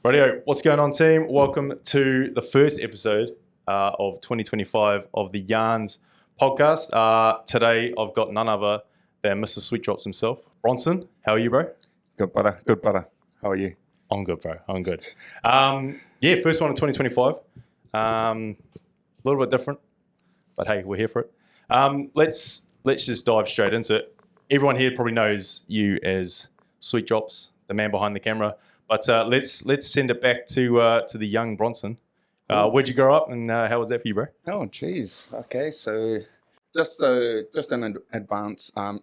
Rightio, what's going on, team? Welcome to the first episode of 2025 of the Yarns podcast. Today, I've got none other than Mr. Sweet Drops himself, Bronson. How are you, bro? Good, brother. Good, brother. How are you? I'm good, bro. I'm good. First one in 2025. A little bit different, but hey, we're here for it. Let's just dive straight into it. Everyone here probably knows you as Sweet Drops, the man behind the camera. But let's send it back to the young Bronson. Where'd you grow up, and how was that for you, bro? Oh, geez. Okay, so just in advance, I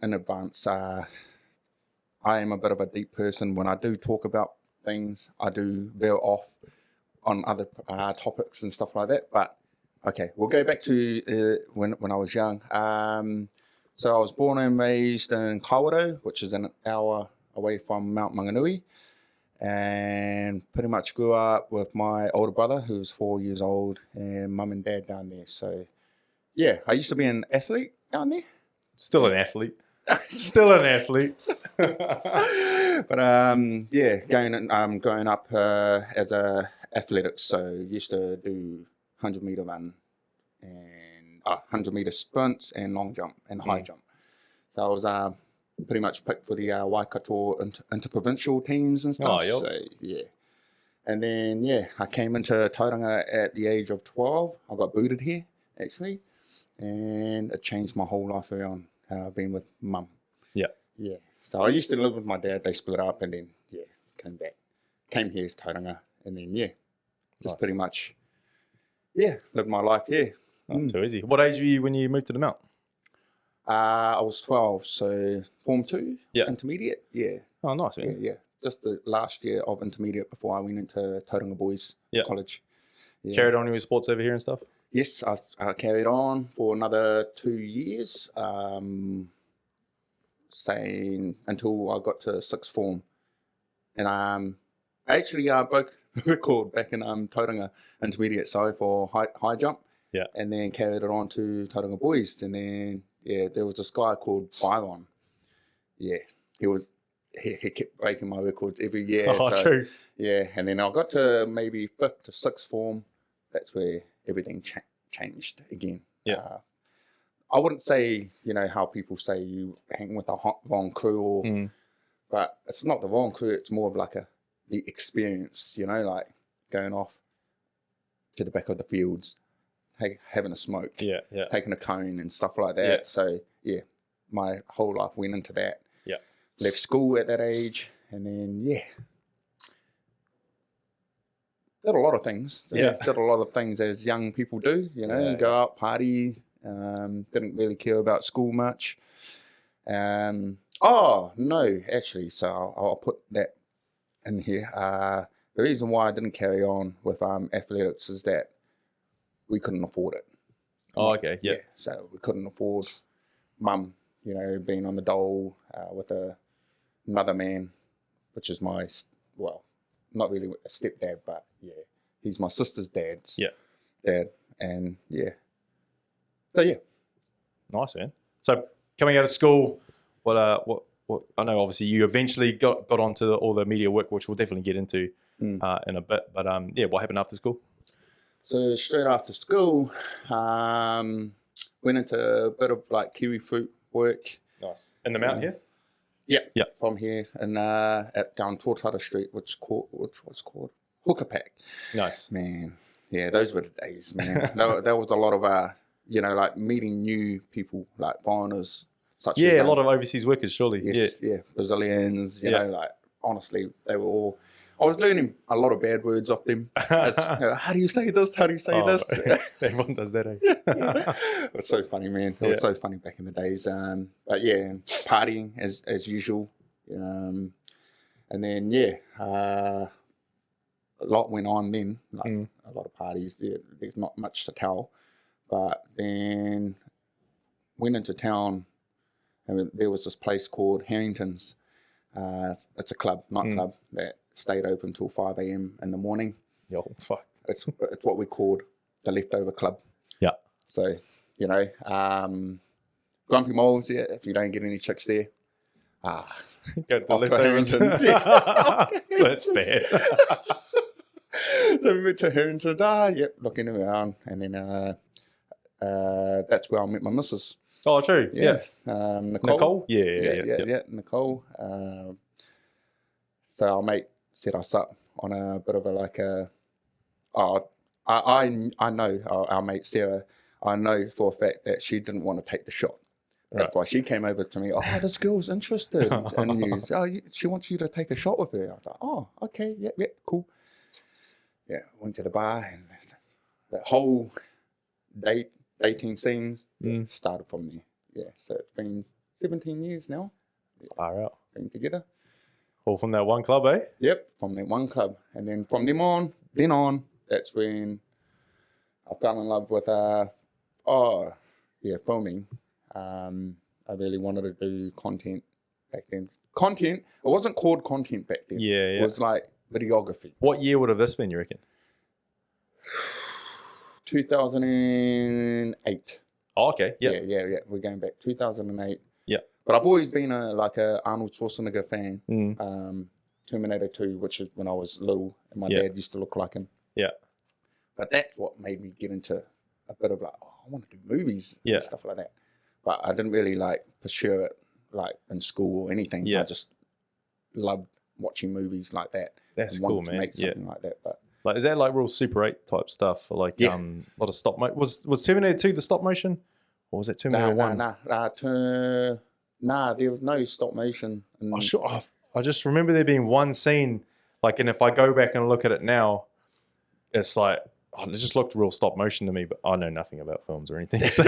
am a bit of a deep person. When I do talk about things, I do veer off on other topics and stuff like that. But okay, we'll go back to when I was young. So I was born and raised in Kawerau, which is an hour away from Mount Maunganui. And pretty much grew up with my older brother, who was 4 years old, and mum and dad down there. So, yeah, I used to be an athlete down there. Still an athlete. Still an athlete. But, growing up as a athletics, so used to do 100-meter run and 100-meter sprints and long jump and high jump. So I was pretty much picked for the Waikato interprovincial teams and stuff. Oh, yep. So, yeah. And then, I came into Tauranga at the age of 12. I got booted here, actually. And it changed my whole life around being with mum. Yeah. Yeah. So I used to live with my dad. They split up and then, came back. Came here to Tauranga. And then, just pretty much, lived my life here. Not too easy. What age were you when you moved to the Mount? I was 12, so Form 2, intermediate, Oh, nice, man. Yeah. Just the last year of intermediate before I went into Tauranga Boys College. Yeah. Carried on your sports over here and stuff? Yes, I carried on for another 2 years, saying until I got to sixth form. And I actually broke the record back in Tauranga intermediate, for high jump. Yeah. And then carried it on to Tauranga Boys, and then there was this guy called Byron. Yeah, he kept breaking my records every year. Oh, true. Yeah, and then I got to maybe fifth to sixth form. That's where everything changed again. Yeah. I wouldn't say, how people say you hang with the wrong crew, but it's not the wrong crew. It's more of like the experience, like going off to the back of the fields, having a smoke, taking a cone and stuff like that. Yeah. So, my whole life went into that. Yeah. Left school at that age, and then, did a lot of things. Yeah. Did a lot of things as young people do, go out, party, didn't really care about school much. No, actually, so I'll put that in here. The reason why I didn't carry on with athletics is that we couldn't afford it. Oh, okay. Yeah. So we couldn't afford mum, being on the dole with another man, which is my, not really a stepdad, but he's my sister's dad's dad. And so Nice, man. So coming out of school, what I know obviously you eventually got onto all the media work, which we'll definitely get into in a bit. But what happened after school? So straight after school, went into a bit of like kiwi fruit work. Nice. In the mountain here? Yeah. From here and at down Tortara Street, which was called Hookapack. Nice. Man, those were the days, man. there was a lot of like meeting new people, like foreigners, such as a lot of overseas workers, surely. Yes, Brazilians. Like honestly, they were all. I was learning a lot of bad words off them. How do you say this? How do you say this? Everyone does that, eh? It was so funny, man. It was so funny back in the days. But partying as usual. And then, a lot went on then. Like a lot of parties. There's not much to tell. But then went into town, and there was this place called Harrington's. It's a nightclub that stayed open till 5 a.m. in the morning. Yo, fuck. It's what we called the leftover club. Yeah. So, grumpy moles, if you don't get any chicks there, Go to the off to leftovers. Harrington. That's bad. So we went to her and she was, yep, looking around. And then that's where I met my missus. Oh, true. Yeah. Nicole. Yeah. Nicole. So our mate set us up on a bit of I know our mate Sarah. I know for a fact that she didn't want to take the shot. That's why she came over to me. Oh, this girl's interested in you. She wants you to take a shot with her. I was like, oh, okay, yeah, cool. Yeah, went to the bar and the whole dating scene started from there. Yeah, so it's been 17 years now. Far out. Been together. All from that one club, eh? Yep, from that one club. And then from then on, that's when I fell in love with, filming. I really wanted to do content back then. It wasn't called content back then. Yeah. It was like videography. What year would have this been, you reckon? 2008. Oh, okay. Yeah. We're going back 2008. Yeah. But I've always been a Arnold Schwarzenegger fan. Terminator 2, which is when I was little, and my dad used to look like him. Yeah. But that's what made me get into a bit of I want to do movies and stuff like that. But I didn't really pursue it in school or anything. Yeah. I just loved watching movies like that. That's and cool, wanted man. to make something like that. But is that real Super 8 type stuff? Or a lot of stop motion? Was Terminator 2 the stop motion? Or was it Terminator 1? Nah, there was no stop motion. I just remember there being one scene, and if I go back and look at it now, it's it just looked real stop motion to me, but I know nothing about films or anything. So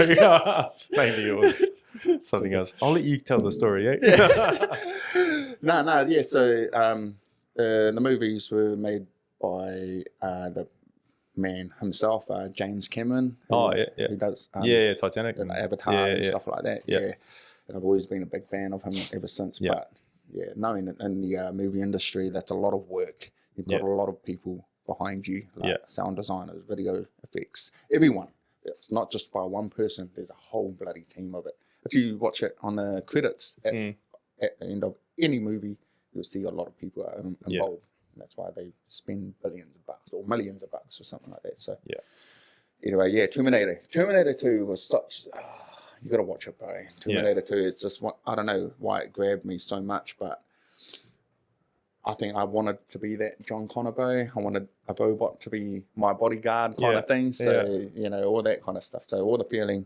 maybe it was something else. I'll let you tell the story, eh? Yeah. So the movies were made by the man himself, James Cameron. Who does Titanic and Avatar and stuff like that. Yeah. And I've always been a big fan of him ever since. Yeah. But knowing in the movie industry, that's a lot of work. You've got a lot of people behind you, sound designers, video effects, everyone. It's not just by one person. There's a whole bloody team of it. If you watch it on the credits at the end of any movie, you'll see a lot of people are involved. And that's why they spend billions of bucks or millions of bucks or something like that. So anyway, Terminator 2 was such... you got to watch it, bro. Terminator 2, it's just... I don't know why it grabbed me so much, but I think I wanted to be that John Connor, bro. I wanted a robot to be my bodyguard kind of thing. So, all that kind of stuff. So all the feeling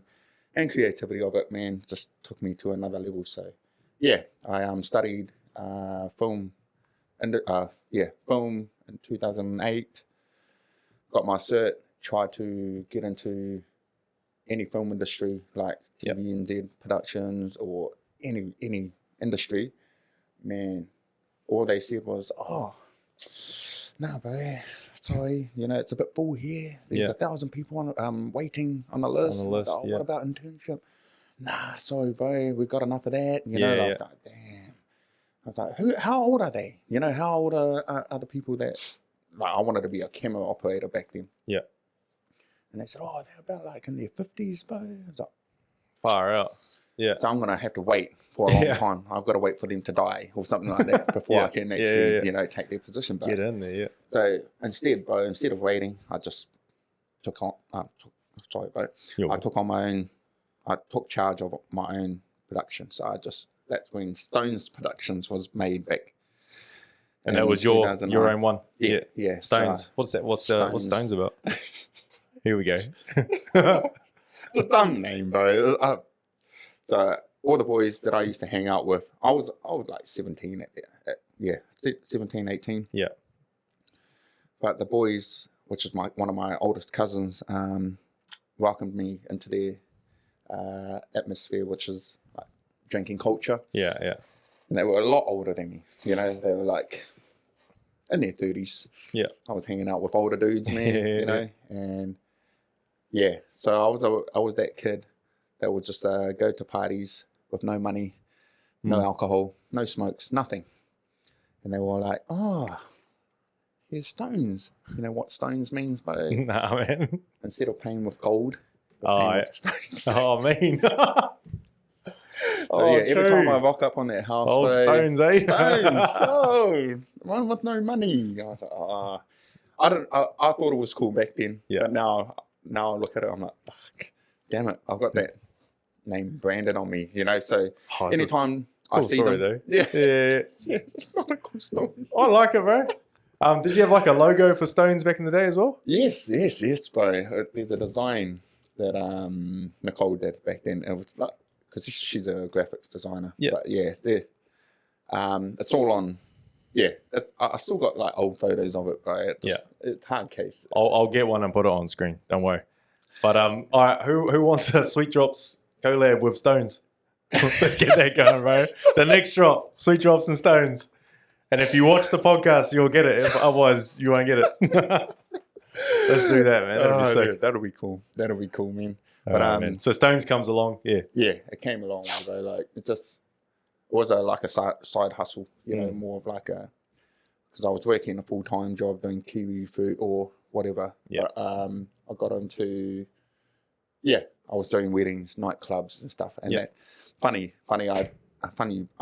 and creativity of it, man, just took me to another level. So, I studied film in 2008. Got my cert, tried to get into any film industry like TVNZ Productions or any industry. Man, all they said was, nah, bro, sorry, it's a bit full here. There's 1,000 people waiting on the list. What about internship? Nah, sorry, bro, we got enough of that. I was like, damn. I was like, how old are they? How old are the people that... I wanted to be a camera operator back then. Yeah. And they said, they're about in their 50s, bro. I was like, far out. Yeah. So I'm going to have to wait for a long time. I've got to wait for them to die or something like that before I can actually, take their position. But, get in there, So instead of waiting, I just took charge of my own production. So that's when Stones Productions was made back. And that was your own one? Yeah. Stones. What's that? What's Stones about? Here we go. It's a dumb name, bro. So all the boys that I used to hang out with, I was 17 at 17, 18. Yeah. But the boys, which is one of my oldest cousins, welcomed me into their atmosphere, which is drinking culture. Yeah. And they were a lot older than me. They were in their 30s. Yeah. I was hanging out with older dudes, man, and so I was that kid that would just go to parties with no money, no alcohol, no smokes, nothing. And they were like, here's Stones. You know what Stones means, bro? Nah, man. Instead of paying with gold, paying with Stones. Man. Every time I rock up on that house, Stones, eh? Stones, one with no money. I I thought it was cool back then. Yeah. But now I look at it, I'm like, fuck, damn it, I've got that name branded on me, you know. So anytime I cool see story them, though. Yeah. it's not a cool story. I like it, bro. Did you have like a logo for Stones back in the day as well? Yes, bro. There's a design that Nicole did back then. It was like, because she's a graphics designer. Yeah. But yeah, it's all on. Yeah, I still got like old photos of it, bro. It's hard case. I'll get one and put it on screen. Don't worry. But all right, who wants a Sweet Drops collab with Stones? Let's get that going, bro. The next drop, Sweet Drops and Stones. And if you watch the podcast, you'll get it. Otherwise, you won't get it. Let's do that, man. That'll be sick. Yeah, that'll be cool, man. But man. So Stones comes along, yeah. Yeah, it came along, bro. Like it was like a side hustle, you know, more of like because I was working a full-time job doing Kiwi food or whatever. Yeah. But, I got into, I was doing weddings, nightclubs and stuff. And that funny I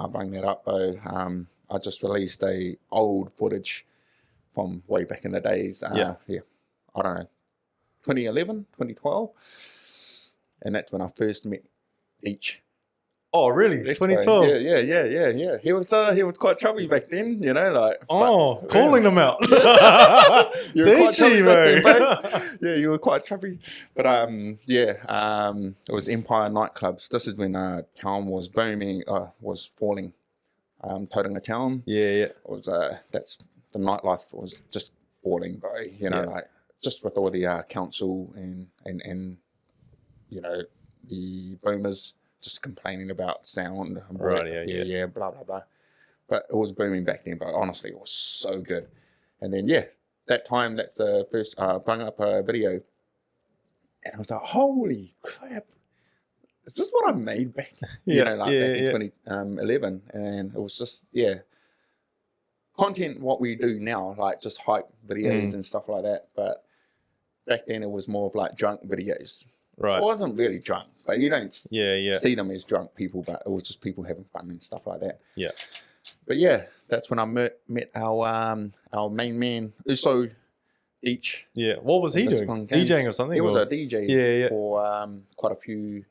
bring that up though. I just released a old footage from way back in the days. I don't know, 2011, 2012. And that's when I first met Each. Oh, really? 2012? Yeah. He was quite chubby back then, you know, like. Oh, calling them out. You were quite chubby bro. back then, bro. Yeah, you were quite chubby. But it was Empire nightclubs. This is when town was booming, was falling. Toting a town. Yeah. It was that's the nightlife was just falling, bro. You know, like just with all the council and you know the boomers just complaining about sound. Right. Yeah. Blah blah blah. But it was booming back then. But honestly, it was so good. And then that's the first bring up a video, and I was like, holy crap. Is this what I made back? Back in 2011, and it was just content what we do now, like just hype videos and stuff like that. But back then it was more of like drunk videos. Right. It wasn't really drunk, but you don't see them as drunk people, but it was just people having fun and stuff like that. Yeah. But that's when I met our main man, Uso Each. Yeah. What was he doing? DJing or something? He was a DJ for quite a few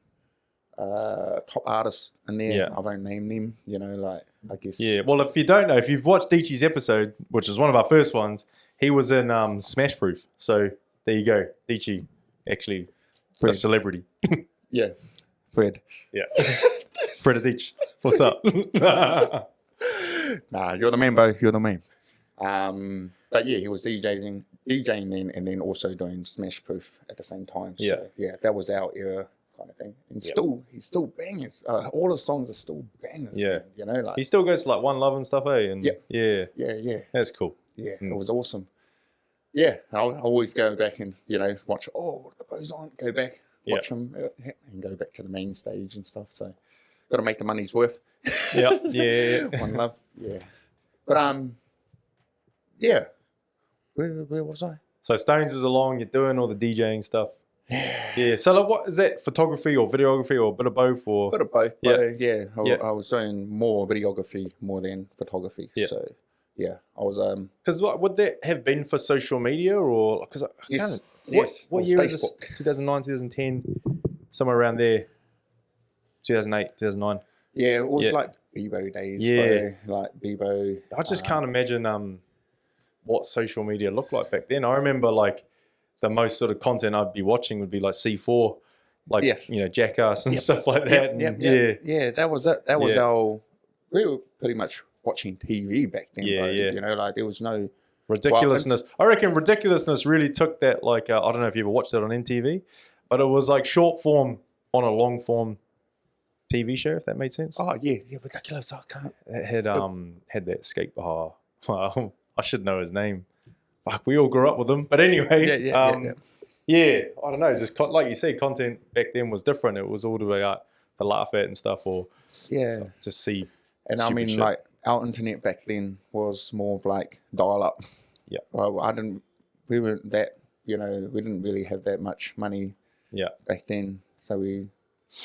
top artists in there. Yeah. I won't name them, you know, like I guess. Yeah. Well, if you don't know, if you've watched Deechi's episode, which is one of our first ones, he was in Smash Proof. So there you go. Deechi actually a celebrity. Yeah. Fred. Yeah. Fred of Deech. What's up? Nah, you're the man, bro. You're the man. But he was DJing then, and then also doing Smash Proof at the same time. So that was our era kind of thing. And he's still banging. All his songs are still bangers. Yeah. Man, you know, like he still goes to like One Love and stuff, eh? And yeah. That's cool. Yeah, it was awesome. Yeah, I'll always go back and, you know, watch, what the boys on, go back, watch them, and go back to the main stage and stuff. So, got to make the money's worth. Yeah. One Love, But, where was I? So, Stones is along, you're doing all the DJing stuff. Yeah. So, like, what is that, photography or videography or a bit of both? Or? Bit of both, I was doing more videography more than photography. Yeah. So, I was... Because would that have been for social media or... Cause what year is this? 2009, 2010, somewhere around there. 2008, 2009. Yeah, it was like Bebo days. Like Bebo. I just can't imagine what social media looked like back then. I remember like the most sort of content I'd be watching would be like C4, like, you know, Jackass and stuff like that. Yeah, that was it. That was our... We were pretty much watching TV back then, bro. You know, like there was no... Ridiculousness. I reckon Ridiculousness really took that, like, I don't know if you ever watched it on MTV, but it was like short form on a long form TV show, if that made sense. Oh, yeah, Ridiculous. I can't. It had that skate bar. Well, I should know his name. Fuck, we all grew up with him. But anyway, I don't know, just like you say, content back then was different. It was all the way out to laugh at and stuff, or just see. And I mean, shit. Like, our internet back then was more of like dial-up. Yeah. Well, we weren't that, you know, we didn't really have that much money back then. So we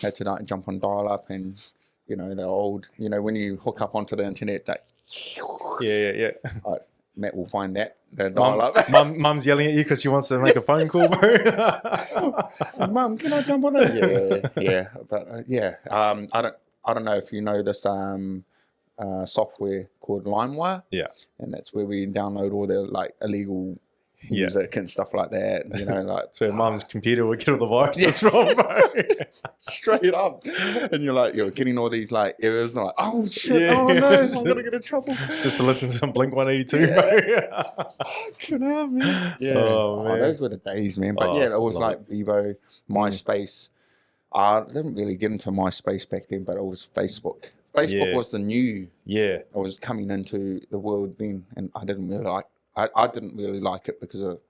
had to like jump on dial-up and, you know, the old, you know, when you hook up onto the internet, like, yeah. Matt will find that. The dial up. Mum's yelling at you because she wants to make a phone call, bro. Mum, can I jump on it? Yeah. But I don't know if you know this software called LimeWire. Yeah. And that's where we download all the like illegal music and stuff like that. You know, like so Mum's computer would get all the viruses from, bro. Straight up. And you're getting all these like errors and like, oh shit, oh no, I'm gonna get in trouble. Just to listen to some Blink 182, bro. Fucking hell, man. Yeah. Oh, man. Those were the days, man. But it was like Vivo, MySpace. I didn't really get into MySpace back then, but it was Facebook. Facebook was the new. Yeah. I was coming into the world then, and I didn't really like. I didn't really like it because of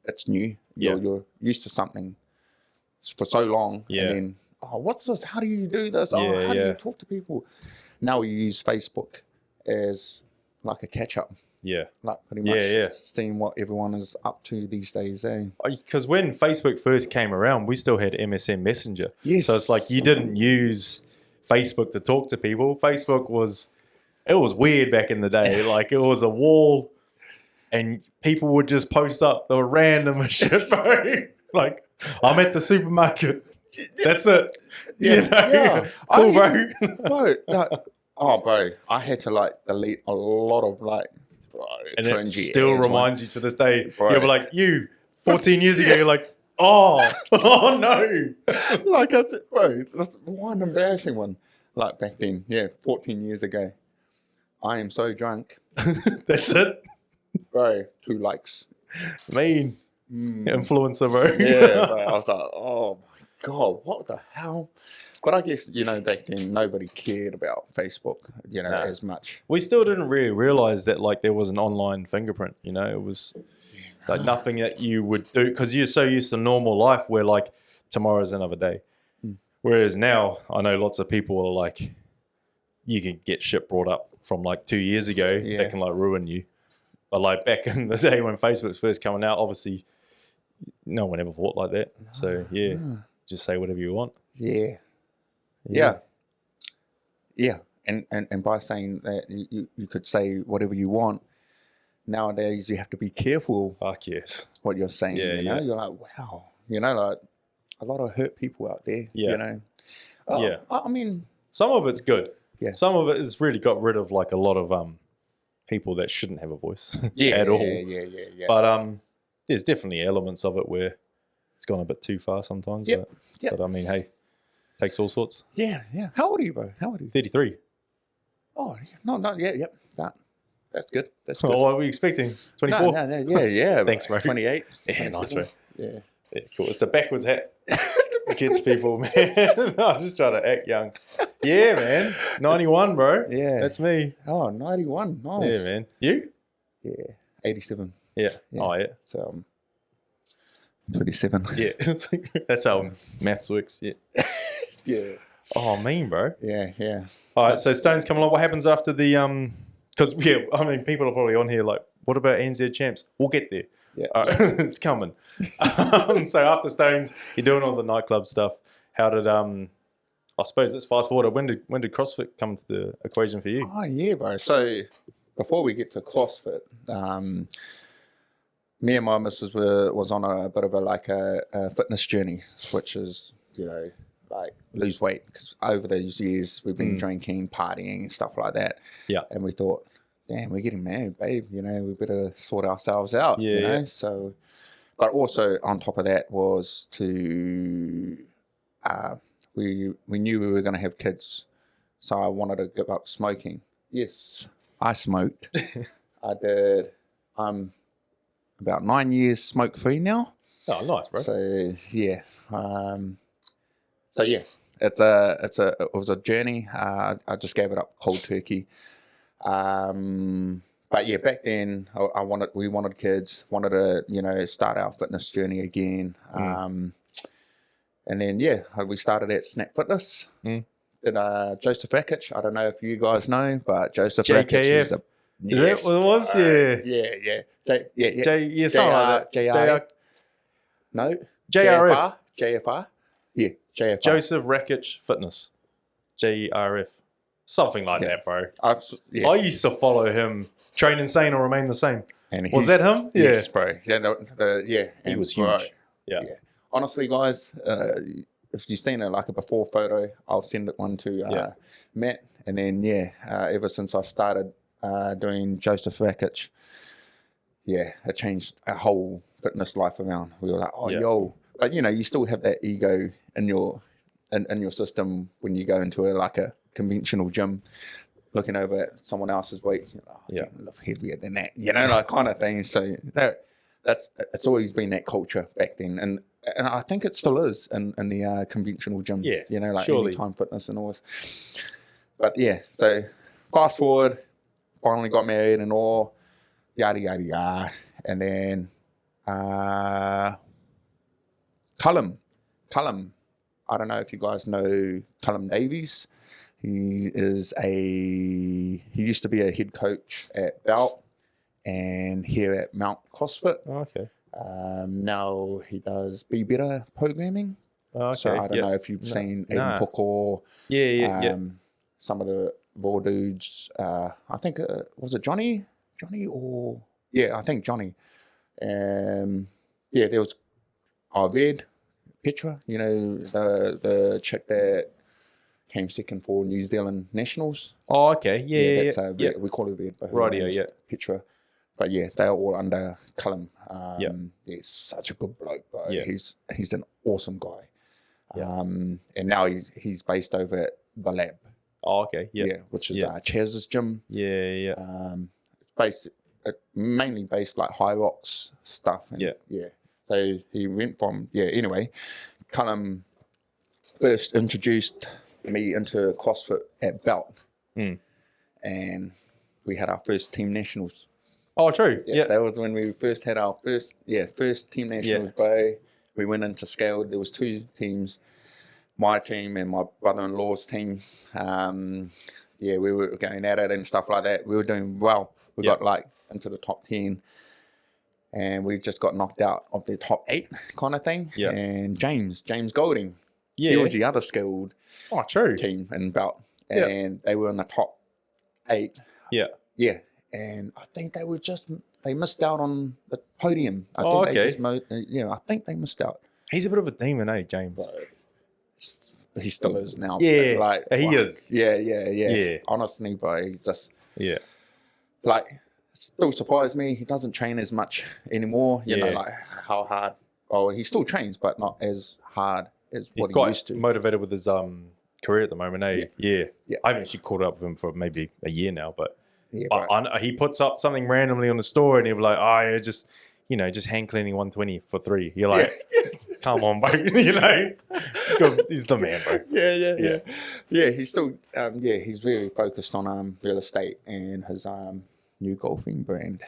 it's new. You're used to something for so long, and then what's this? How do you do this? How do you talk to people? Now we use Facebook as like a catch up. Yeah, like pretty much seeing what everyone is up to these days. Because when Facebook first came around, we still had MSN Messenger. Yes. So it's like you didn't use Facebook to talk to people. Facebook was weird back in the day. Like it was a wall. And people would just post up the random shit, bro. Like, I'm at the supermarket. That's it. Cool, bro. Bro, I had to like delete a lot of like, and it still reminds you to this day. Bro. You'll be like, 14 years ago, you're like, oh no. Like I said, bro, that's one embarrassing one. Like back then, 14 years ago. I am so drunk. That's it. Bro, 2 likes. Mean. Influencer, bro. Bro, I was like, oh my God, what the hell? But I guess, back then nobody cared about Facebook, as much. We still didn't really realize that like there was an online fingerprint, it was like nothing that you would do because you're so used to normal life where like tomorrow's another day. Whereas now I know lots of people are like, you can get shit brought up from like 2 years ago that can like ruin you. But like back in the day when Facebook's first coming out, obviously no one ever thought like that. So just say whatever you want. Yeah. And by saying that you could say whatever you want, nowadays you have to be careful. Fuck yes. What you're saying. You're like, wow. Like a lot of hurt people out there. I mean, some of it's good. Yeah. Some of it has really got rid of like a lot of people that shouldn't have a voice at all. Yeah. But there's definitely elements of it where it's gone a bit too far sometimes. But I mean, hey, takes all sorts. Yeah. How old are you, bro? How old are you? 33. Oh, no, not yet. Yep. That's good. That's good. Oh, what are we expecting? 24? No. Yeah. Thanks, bro. 28. Yeah, nice, bro. Yeah, cool. It's a backwards hat. Kids people, man. I'm just trying to act young. Yeah, man. 91, bro. Yeah. That's me. Oh, 91. Nice. Yeah, man. You? Yeah. 87. Yeah. Oh, yeah. So, 27. Yeah. That's how maths works. Yeah. Yeah. Oh, mean, bro. Yeah. All right, so Stone's coming along. What happens after the because people are probably on here like, what about NZ champs? We'll get there. Yeah. It's coming. So after Stones, you're doing all the nightclub stuff. How did I suppose let's fast forward. When did CrossFit come to the equation for you? Oh yeah, bro. So before we get to CrossFit, me and my missus was on a bit of a fitness journey, which is like lose weight, because over those years we've been drinking, partying, stuff like that. Yeah. And we thought, damn, we're getting married, babe. We better sort ourselves out. Yeah. So, but also on top of that was to we knew we were going to have kids, so I wanted to give up smoking. Yes, I smoked. I did. I'm about 9 years smoke free now. Oh, nice, bro. So yeah. It was a journey. I just gave it up cold turkey. But yeah, back then we wanted kids, wanted to start our fitness journey again. And then we started at Snap Fitness. Did Joseph Rakic. I don't know if you guys know, but Joseph Rakic is is that what it was? Yeah. Something like that. No. JRF. JFR. Yeah, JFR. Joseph Rakic Fitness. JRF. Something like that, bro. I used to follow him Train insane or remain the same. And Was that him? Yeah. Yes, bro. Yeah, yeah. He And was bro, huge. Yeah. Honestly, guys, if you've seen it like a before photo, I'll send it one to Matt. And then, ever since I started doing Joseph Rakic, it changed our whole fitness life around. We were like, yo. But, you still have that ego in your system when you go into a conventional gym, looking over at someone else's weight. You're like, I lift heavier than that, like kind of thing. So it's always been that culture back then. And I think it still is in the conventional gyms, like surely. Anytime Fitness and all this. But so fast forward, finally got married and all, yada, yada, yada. And then Cullum, I don't know if you guys know Cullum Davies. He used to be a head coach at Belt and here at Mount CrossFit. Oh, okay. Now he does Be Better programming. Oh, okay. So I don't know if you've seen Aiden Pooker. Some of the raw dudes. I think was it Johnny or I think Johnny. There was Red Petra. The chick that came second for New Zealand Nationals. Oh, okay. We call her Red. Rightio, Petra. But they're all under Cullum. He's such a good bloke, bro. Yeah. He's an awesome guy. And now he's based over at the Lab. Oh, okay. Which is Chaz's gym. It's mainly based like High Rocks stuff. And, So he went from Anyway, Cullum first introduced me into CrossFit at Belt, and we had our first team nationals. Oh, true. That was when we first had our first team nationals. Bro, we went into scaled. There was two teams, my team and my brother-in-law's team. We were going at it and stuff like that. We were doing well. We got into the top 10. And we just got knocked out of the top 8 kind of thing. Yeah. And James Golding, he was the other skilled team in Belt. And they were in the top 8. Yeah. And I think they missed out on the podium. I think they missed out. He's a bit of a demon, James? But he still is now. Yeah, he is. Yeah. Honestly, bro, he's just... Yeah. Still surprised me. He doesn't train as much anymore. You know, how hard. Oh, he still trains, but not as hard as what he used to. He's quite motivated with his career at the moment, Yeah. I haven't actually caught up with him for maybe a year now, but he puts up something randomly on the store, and he'll be like, just hand cleaning 120 for 3. You're like, come on, bro. He's the man, bro. Yeah. He's still, he's very focused on real estate and his new golfing brand.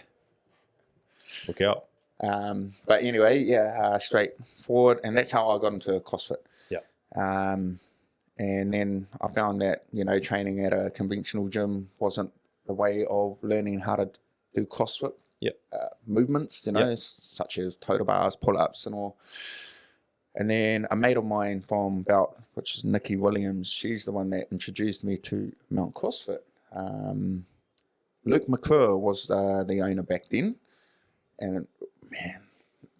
Look out. But anyway, straightforward, and that's how I got into CrossFit. And then I found that training at a conventional gym wasn't the way of learning how to do CrossFit movements, such as total bars, pull-ups, and all. And then a mate of mine from Belt, which is Nikki Williams, she's the one that introduced me to Mount CrossFit. Luke McClure was the owner back then, and man,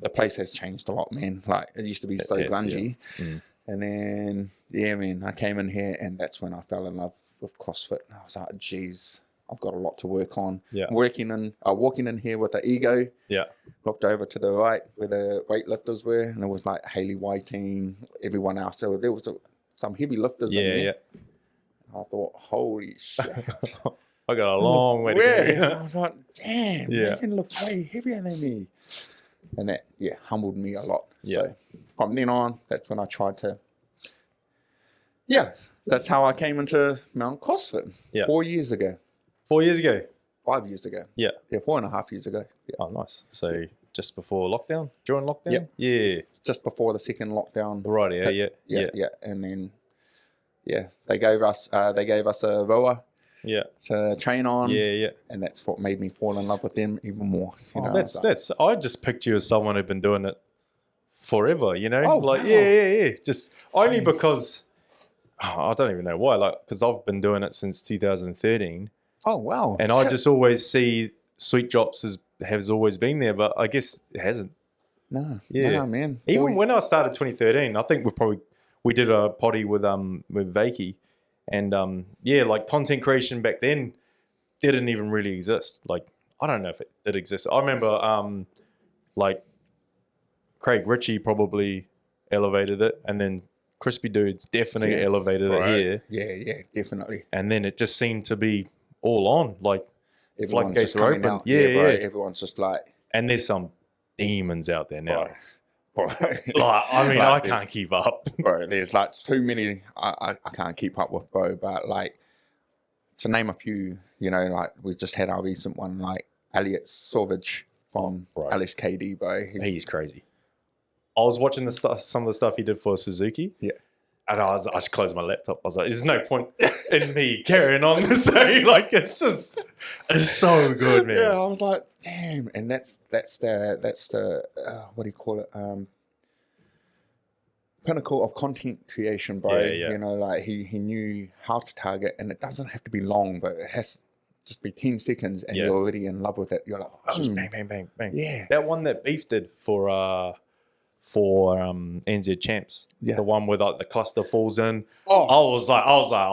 the place has changed a lot, man. Like, it used to be so grungy, and then I came in here, and that's when I fell in love with CrossFit. And I was like, geez, I've got a lot to work on. Walking in here with the ego. Looked over to the right where the weightlifters were, and it was like Haley Whiting, everyone else. So there was some heavy lifters in there. I thought, holy shit. I got a long way to go. I was like, damn, they can look way heavier than me. And that, humbled me a lot. So from then on, that's when I tried to, that's how I came into Mount CrossFit 4 years ago. 4 years ago? 5 years ago. 4.5 years ago. Oh, nice. So just before lockdown? During lockdown? Yeah. Just before the second lockdown. Right, yeah. And then, they gave us a rower. To train on. And that's what made me fall in love with them even more. I just picked you as someone who'd been doing it forever, Oh, wow. Just only because I don't even know why. Because I've been doing it since 2013. Oh, wow. And I just always see Sweet Drops has always been there, but I guess it hasn't. No, man. Even when I started 2013, I think we did a potty with Vakey, and like content creation back then didn't even really exist. Like I don't know if it did exist. I remember like Craig Ritchie probably elevated it, and then Crispy Dudes definitely elevated it here. Yeah, definitely. And then it just seemed to be all on, like Everyone's floodgates just are coming open. out. Yeah, bro. yeah. Everyone's just like, And there's some demons out there now. bro. Like, I mean, I can't keep up. Bro, there's like too many I can't keep up with, bro. But like, to name a few, like we just had our recent one, like Elliot Sauvage from LSKD, bro. He's crazy. I was watching some of the stuff he did for Suzuki. Yeah. And I just closed my laptop. I was like, there's no point in me carrying on this way. Like, it's so good, man. Yeah, I was like, damn. And that's the what do you call it? Pinnacle of content creation, bro. Yeah. Like he knew how to target, and it doesn't have to be long, but it has to just be 10 seconds, and you're already in love with it. You're like, just bang, bang, bang, bang. Yeah. That one that Beef did for NZ Champs, the one where like the cluster falls in. Oh, I was like,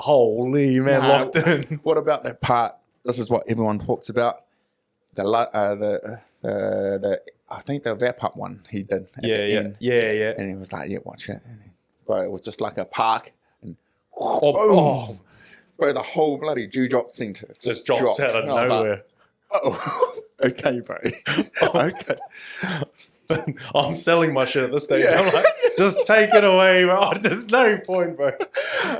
holy man, locked in. What about that part? This is what everyone talks about. The I think the wrap up one he did. At the end. Yeah. And he was like, yeah, watch it. But it was just like a park, and bro, the whole bloody dewdrop thing just drops out of nowhere. Like, okay, bro. Okay. I'm selling my shit at this stage. I'm like, just take it away, bro. There's no point, bro.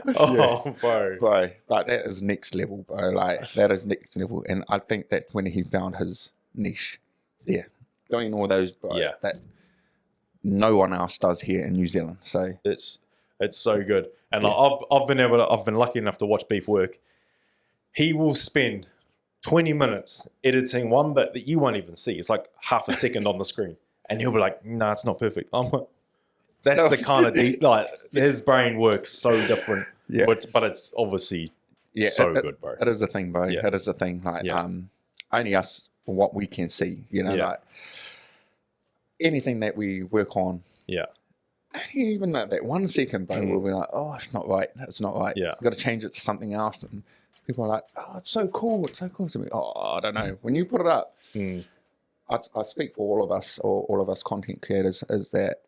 Bro. Bro, like that is next level, bro. Like that is next level. And I think that's when he found his niche. Yeah. Doing all those, bro, that no one else does here in New Zealand. So it's so good. And like, I've been lucky enough to watch Beef work. He will spend 20 minutes editing one bit that you won't even see. It's like half a second on the screen. And he'll be like, nah, it's not perfect. I'm like, that's the kind of deep, like, his brain works so different. Yeah. But it's obviously so good, bro. It is a thing, bro. Yeah. It is a thing. Like, only us, what we can see, like anything that we work on. Yeah. Even that 1 second, bro, we'll be like, oh, it's not right. It's not right. Yeah. You've got to change it to something else. And people are like, oh, it's so cool. It's so cool to me. Oh, I don't know. When you put it up, I speak for all of us, or all of us content creators, is that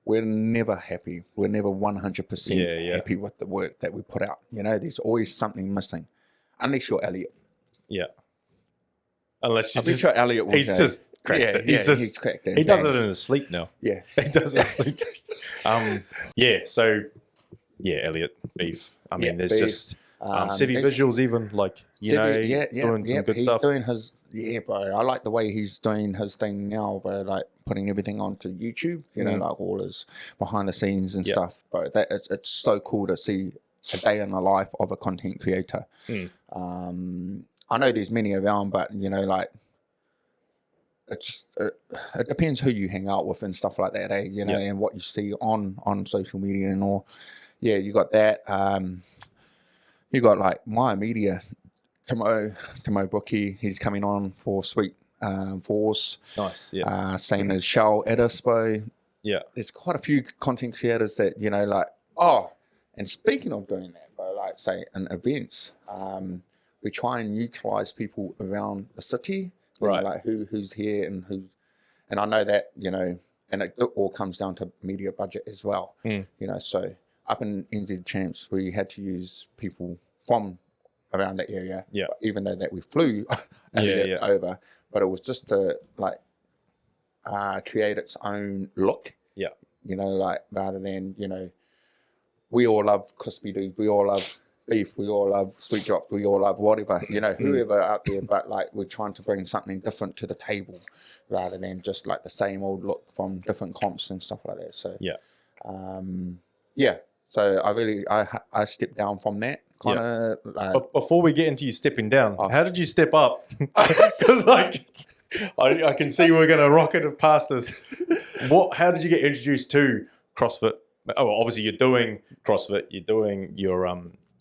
we're never happy. We're never 100% happy with the work that we put out. There's always something missing, unless you're Elliot. Yeah. Unless I'm sure Elliot will just cracked it. He's cracked it. He does it in his sleep now. Yeah. He does it in his sleep. Elliot, Beef. I mean, there's Beef. Just Sevi Visuals even, like, doing some good stuff. Doing his, bro. I like the way he's doing his thing now, bro, like putting everything onto YouTube, like all his behind the scenes and stuff. Bro, it's so cool to see a day in the life of a content creator. I know there's many around, but, like, it depends who you hang out with and stuff like that, and what you see on social media and all. Yeah, you got that. You got like my media, Timo Brookie. He's coming on for Sweet Force. Nice. Yeah. Same as Shell Edispo. Yeah. There's quite a few content creators that like. And speaking of doing that, bro, like say in events, we try and utilize people around the city. Right. Like who's here and who's, and I know that and it all comes down to media budget as well. So. Up in NZ Champs, we had to use people from around that area. Yeah. Even though that we flew over, but it was just to like create its own look. Yeah. Like rather than we all love crispy dudes, we all love beef, we all love sweet drop, we all love whatever. Whoever out there, but like we're trying to bring something different to the table, rather than just like the same old look from different comps and stuff like that. So So I stepped down from that kind of. But before we get into you stepping down, how did you step up? Because like I can see we're gonna rocket it past this. How did you get introduced to CrossFit? Oh, well, obviously you're doing CrossFit. You're doing your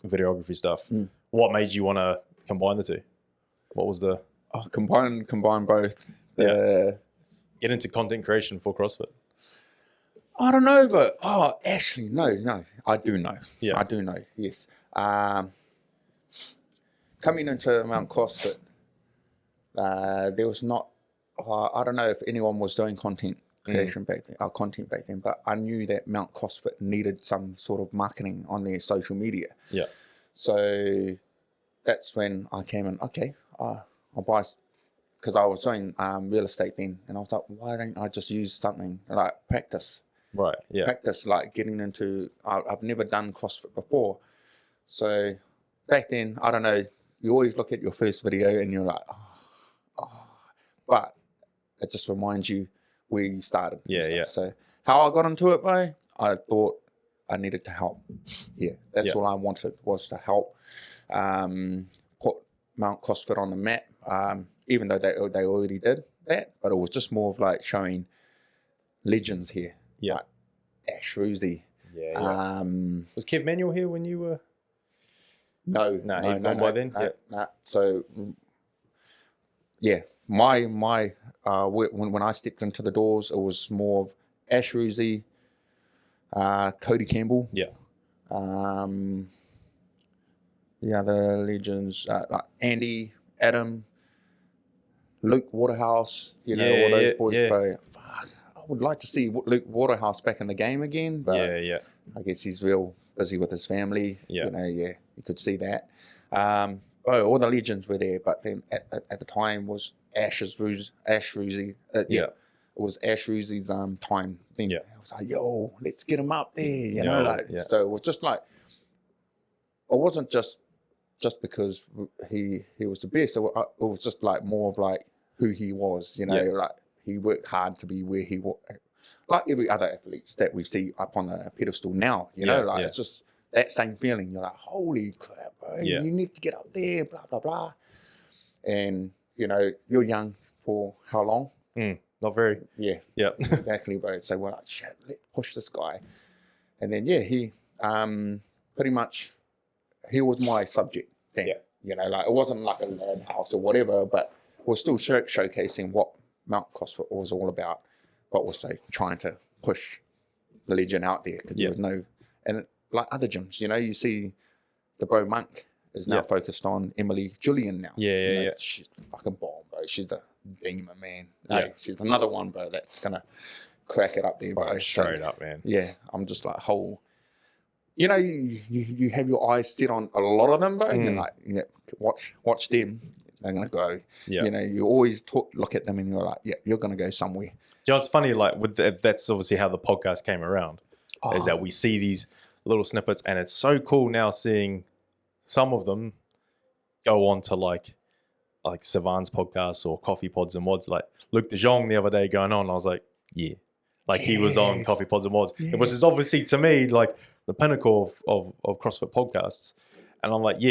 videography stuff. what made you want to combine the two? What was the combine both. Get into content creation for CrossFit? I don't know, but actually, no, I do know. Yeah. I do know. Yes. Coming into Mount CrossFit, there was not. I don't know if anyone was doing content creation back then, but I knew that Mount CrossFit needed some sort of marketing on their social media. Yeah. So that's when I came in. Okay, I'll buy, because I was doing real estate then, and I was like, why don't I just use something like practice? Right. Yeah. Practice, like getting into. I've never done CrossFit before, so back then, I don't know. You always look at your first video and you're like, but it just reminds you where you started. Yeah. So how I got into it, bro, I thought I needed to help. Yeah, that's all I wanted, was to help put Mount CrossFit on the map. Even though they already did that, but it was just more of like showing legends here. Yeah. Like Ash Ruzi. Yeah. Was Kev Manuel here when you were? No, by then. No. So, yeah, my when I stepped into the doors, it was more of Ash Ruzi, Cody Campbell. Yeah. The other legends like Andy, Adam, Luke Waterhouse. You know, all those boys. Bro. Fuck, I would like to see Luke Waterhouse back in the game again. But I guess he's real busy with his family. Yeah. You know, you could see that. All the legends were there, but then at the time was Ash Ruzi. It was Ash Ruzi's time thing. Yeah. I was like, yo, let's get him up there. You know, so it was just like, it wasn't just because he was the best. It was just like more of like who he was. You know, like he worked hard to be where he was. Like every other athletes that we see up on the pedestal now, you know, like it's just that same feeling. You're like, holy crap, bro, you need to get up there, blah, blah, blah. And, you know, you're young for how long? Not very. Yeah. Yeah. Exactly, bro. So we're like, shit, let's push this guy. And then, he pretty much, he was my subject then. Yeah. You know, like it wasn't like a lab house or whatever, but we're still showcasing what Mount CrossFit was all about. But also trying to push the legend out there, because there was no, and like other gyms, you know, you see the Bro Monk is now focused on Emily Julian now. Yeah. She's fucking bomb, bro. She's a demon, man. Hey, she's another one, bro, that's gonna crack it up there, bro. Straight up, man. Yeah, I'm just like you know, you have your eyes set on a lot of them, bro. And you're like, watch them. They're going to go. You know, you always look at them and you're like, you're going to go somewhere. You know, it's funny, like, that's obviously how the podcast came around, is that we see these little snippets, and it's so cool now seeing some of them go on to like Savan's podcast or Coffee Pods and Mods. Like Luke De Jong the other day going on, I was like, he was on Coffee Pods and Mods, which is obviously to me like the pinnacle of CrossFit podcasts. And I'm like,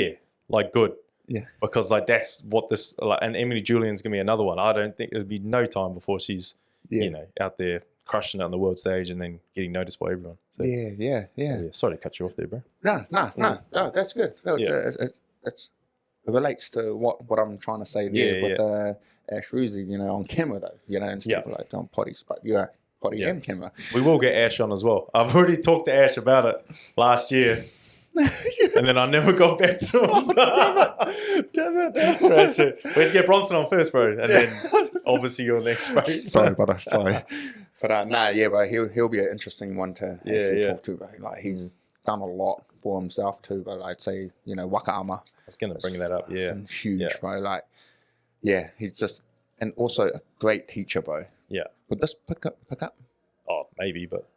good. Yeah, because like that's what this and Emily Julian's gonna be another one. I don't think it'll be no time before she's you know out there crushing it on the world stage and then getting noticed by everyone. So, yeah. Sorry to cut you off there, bro. No, that's good. It relates to what I'm trying to say there with Ash Ruzi, you know, on camera though, you know, instead of like on potties, but potty and camera. We will get Ash on as well. I've already talked to Ash about it last year. And then I never got back to him. Damn it. That's it. Let's get Bronson on first, bro. And then obviously you're next, bro. Sorry, brother. Sorry. But bro, he'll be an interesting one to talk to, bro. Like he's done a lot for himself too, but I'd say, you know, Wakaama. I was going to bring that up, huge, bro. Like, he's just, and also a great teacher, bro. Yeah. Would this pick up? Oh, maybe, but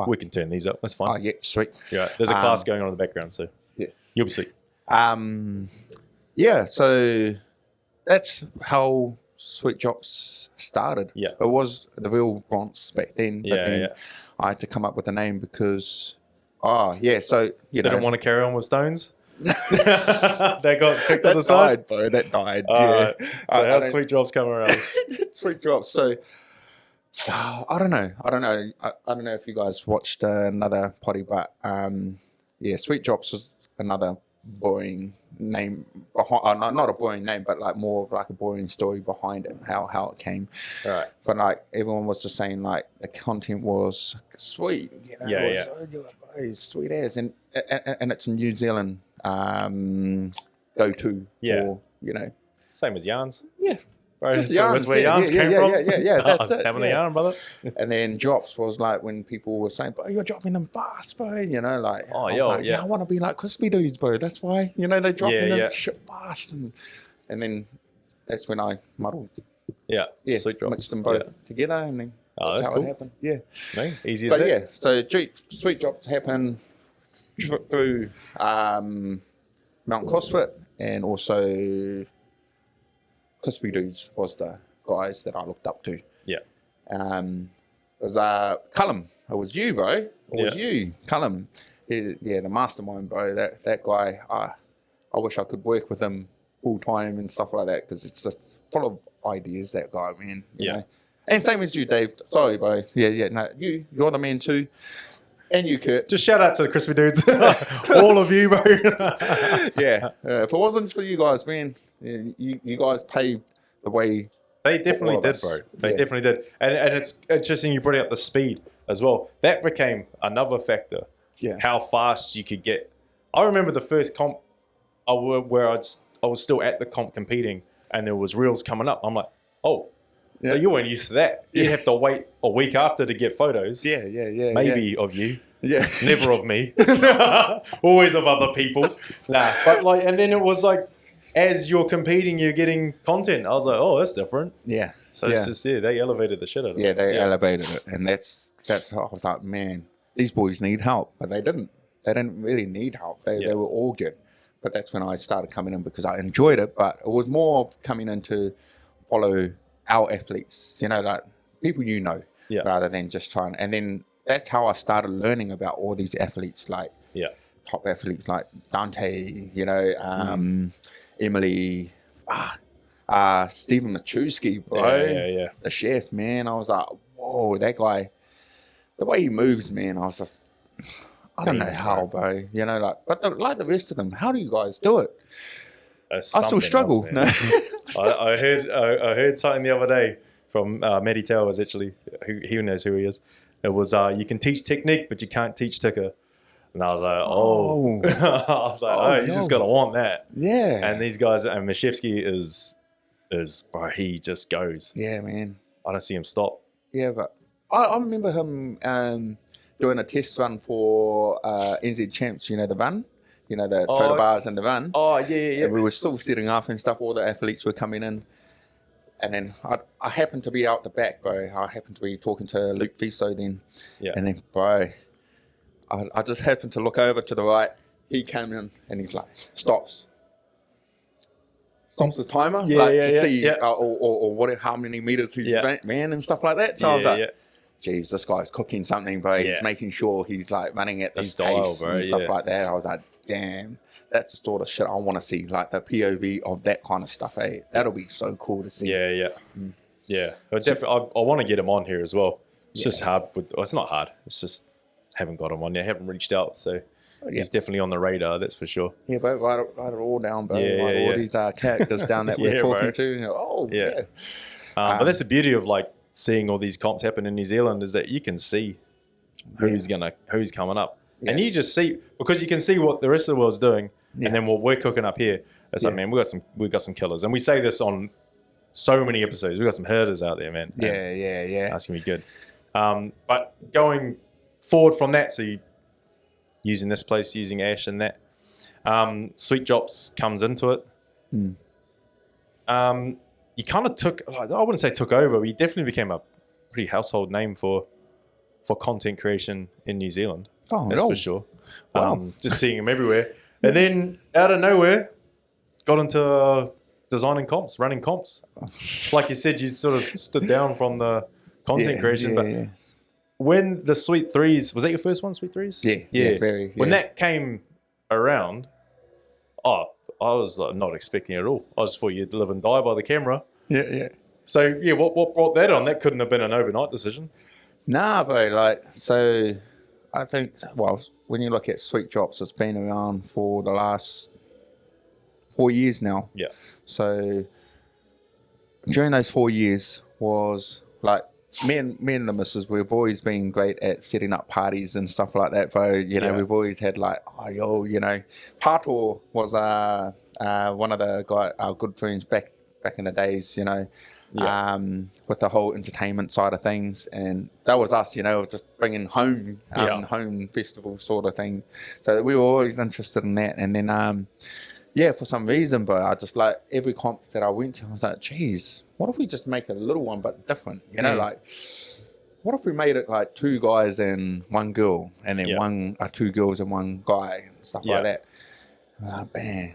we can turn these up. That's fine. Oh, yeah, sweet. Yeah, there's a class going on in the background, so you'll be sweet. So that's how Sweet Drops started. Yeah. It was the real Bronx back then, but then I had to come up with a name because, so, you they didn't want to carry on with Stones? They got picked on the side? Bro, that died. So how'd Sweet Drops come around? Sweet Drops, so... I don't know. I don't know if you guys watched another potty, but Sweet Drops was another boring name behind, not a boring name, but like more of like a boring story behind it, how it came. Right. But like everyone was just saying like the content was sweet, you know, it was so good, bro, sweet as, and it's a New Zealand go-to for, you know. Same as yarns. Yeah. Bro, Just so that's where yarns came from. Yeah. That's it. Having a yarn, brother. And then drops was like when people were saying, "Bro, you're dropping them fast, bro." You know, like, I want to be like crispy dudes, bro. That's why, you know, they dropping them shit fast, and then that's when I muddled. Yeah, sweet drops. Mixed them both together, and then that's how cool. it happened. Yeah, easy as that. But yeah, so sweet drops happen through Mountain CrossFit, and also Crispy Dudes was the guys that I looked up to. Yeah. It was Cullum. It was you, bro. It was you, Cullum. The mastermind, bro. That guy. I wish I could work with him full time and stuff like that, because it's just full of ideas. That guy, man. You know? And same as you, Dave. Sorry, bro. Yeah. No, you're the man too. And you, Kurt. Just shout out to the Crispy Dudes. All of you, bro. If it wasn't for you guys, man, you guys paved the way. They definitely did, bro. They definitely did. And it's interesting you brought up the speed as well. That became another factor. Yeah. How fast you could get. I remember the first comp where I was still at the comp competing, and there was reels coming up. I'm like, oh. Yeah. You weren't used to that. You'd have to wait a week after to get photos. Maybe of you. Yeah. Never of me. Always of other people. But like, and then it was like, as you're competing, you're getting content. I was like, oh, that's different. Yeah. So it's just, they elevated the shit out of it. Yeah, they elevated it. And that's how I was like, man, these boys need help. But they didn't. They didn't really need help. They were all good. But that's when I started coming in, because I enjoyed it. But it was more of coming in to follow our athletes, you know, like people rather than just trying. And then that's how I started learning about all these athletes, like top athletes like Dante, you know, Emily, Stephen Machuski, bro. The chef, man. I was like, whoa, that guy, the way he moves, man. I was just, I don't know how, bro. You know, like, but like the rest of them, how do you guys do it? I still struggle. I heard something the other day from Matty Towers, actually. He knows who he is. It was, you can teach technique, but you can't teach ticker. And I was like, you just got to want that. Yeah. And these guys, and Mashevsky is bro, he just goes. Yeah, man. I don't see him stop. Yeah, but I remember him doing a test run for NZ Champs, you know, the run. You know, the total bars and the run. Oh, yeah. And we were still setting up and stuff. All the athletes were coming in. And then I happened to be out the back, bro. I happened to be talking to Luke Fisto then. Yeah. And then, bro, I just happened to look over to the right. He came in and he's like, stops the timer. To see or how many meters he ran and stuff like that. So I was like, geez, this guy's cooking something, bro. He's making sure he's like running at this pace and stuff like that. I was like, damn, that's the sort of shit I want to see, like the POV of that kind of stuff. Hey, that'll be so cool to see. Yeah. I want to get him on here as well. It's just hard. It's not hard. It's just haven't got him on yet. Haven't reached out, so he's definitely on the radar. That's for sure. Yeah, but write it all down, bro. All these characters down that we're talking to. But that's the beauty of like seeing all these comps happen in New Zealand, is that you can see who's coming up. Yeah. And you just see, because you can see what the rest of the world's doing, and then what we're cooking up here. It's like, man, we got some killers, and we say this on so many episodes. We got some herders out there, man. Yeah. That's gonna be good. But going forward from that, so you using this place, using Ash and that, Sweet Drops comes into it. You kind of took, I wouldn't say took over, but you definitely became a pretty household name for content creation in New Zealand. Oh, that's for sure. Wow. Just seeing him everywhere. And then out of nowhere, got into designing comps, running comps. Like you said, you sort of stood down from the content creation. But when the Sweet Threes, was that your first one, Sweet Threes? Yeah. When that came around, I was not expecting it at all. I just thought you'd live and die by the camera. Yeah. So, what brought that on? That couldn't have been an overnight decision. Nah, bro. So I think, when you look at Sweet Drops, it's been around for the last 4 years now. Yeah. So during those 4 years was like me and the missus, we've always been great at setting up parties and stuff like that. So we've always had like, Pato was one of our good friends back in the days, with the whole entertainment side of things, and that was us, just bringing home home festival sort of thing. So we were always interested in that, and then for some reason, but I just like every comp that I went to, I was like, geez, what if we just make a little one but different? Like, what if we made it like 2 guys and 1 girl, and then 2 girls and 1 guy, and stuff like that. Man,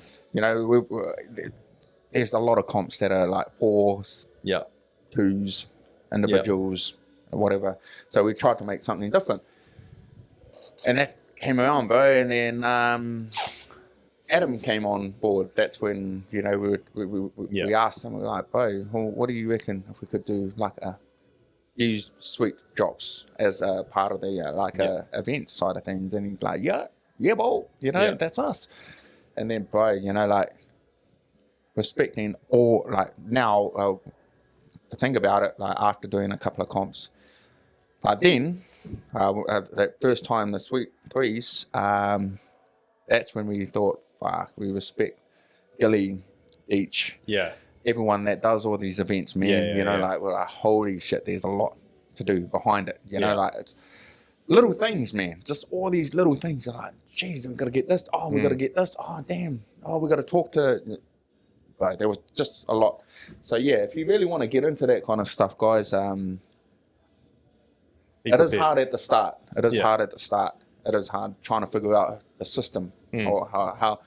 there's a lot of comps that are like 4s, 2s, individuals, or whatever. So we tried to make something different, and that came around, bro. And then Adam came on board. That's when we asked him, we were like, bro, what do you reckon if we could do like use sweet drops as a part of the event side of things? And he's like, yeah, bro, that's us. And then, bro, like respecting all, like now, to think about it, like after doing a couple of comps, like then that first time the Sweet Threes, that's when we thought, fuck, we respect Gilly, Each, everyone that does all these events, man. Like we're like, holy shit, there's a lot to do behind it. Like it's little things, man. Just all these little things. You're like, geez, we got to get this. Oh, we got to get this. Oh, damn. Oh, we got to talk to. But there was just a lot. So if you really want to get into that kind of stuff, guys, it is hard at the start. It is hard trying to figure out the system or how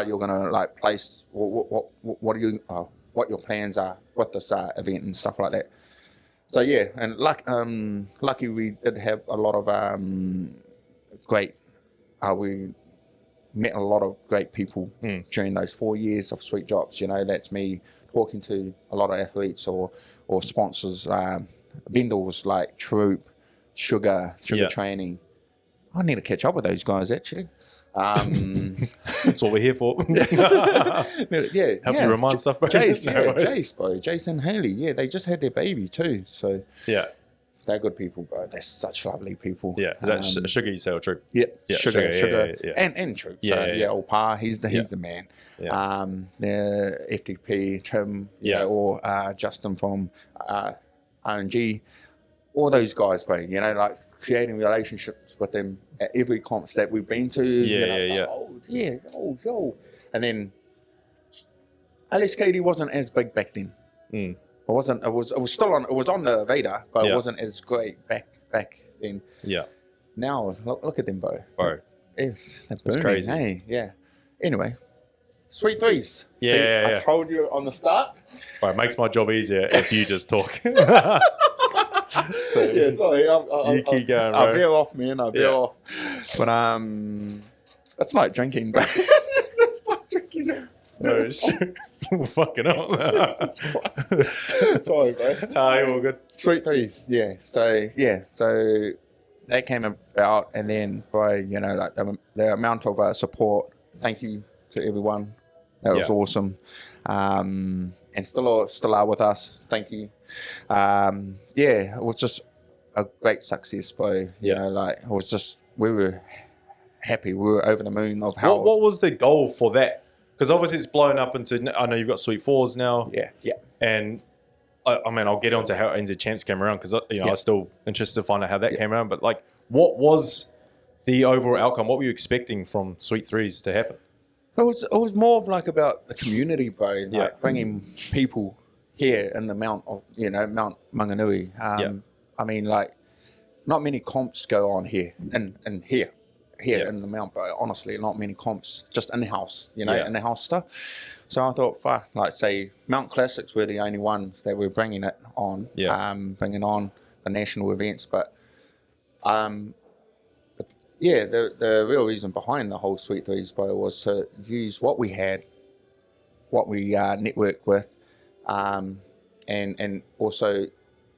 you're gonna like place what your plans are with this event and stuff like that. So and lucky we did have a lot of great. We met a lot of great people during those 4 years of Sweet Drops. That's me talking to a lot of athletes or sponsors, vendors like Troop, Sugar Training. I need to catch up with those guys actually. That's what we're here for. Help you remind stuff. Jace and Haley. They just had their baby too. So they're good people, bro. They're such lovely people. Is that Sugar you say or Troop? Sugar. And Troop. Old Pa, he's the man. The FTP, Tim, or Justin from RNG, all those guys, bro. Like creating relationships with them at every comp that we've been to. And then LSKD wasn't as big back then. It wasn't. It was still on. It was on the radar, but it wasn't as great back then. Now look at them, bro. That's crazy. Hey, Anyway, Sweet Threes. I told you on the start. It makes my job easier if you just talk. So sorry. You keep going, bro. I'll veer off, man. I'll veer off. But it's like drinking, bro. It's like drinking. No, fucking up. Sorry, bro. You're all good. Sweet Threes, So that came about, and then by like the amount of support. Thank you to everyone. That was awesome. And still are with us. Thank you. It was just a great success, bro. Like it was just we were happy. We were over the moon of how. What was the goal for that? Because obviously it's blown up into. I know you've got Sweet Fours now. And I mean, I'll get on to how NZ Champs came around because I was still interested to find out how that came around. But like, what was the overall outcome? What were you expecting from Sweet Threes to happen? It was more of like about the community, bro. Like bringing people here in the Mount Manganui. I mean, like, not many comps go on here and here in the Mount, bro. Honestly, not many comps, just in-house, in-house stuff. So I thought, fuck, like say Mount Classics were the only ones that were bringing it on, bringing on the national events. But the real reason behind the whole Sweet Threes, bro, was to use what we had, what we networked with, and also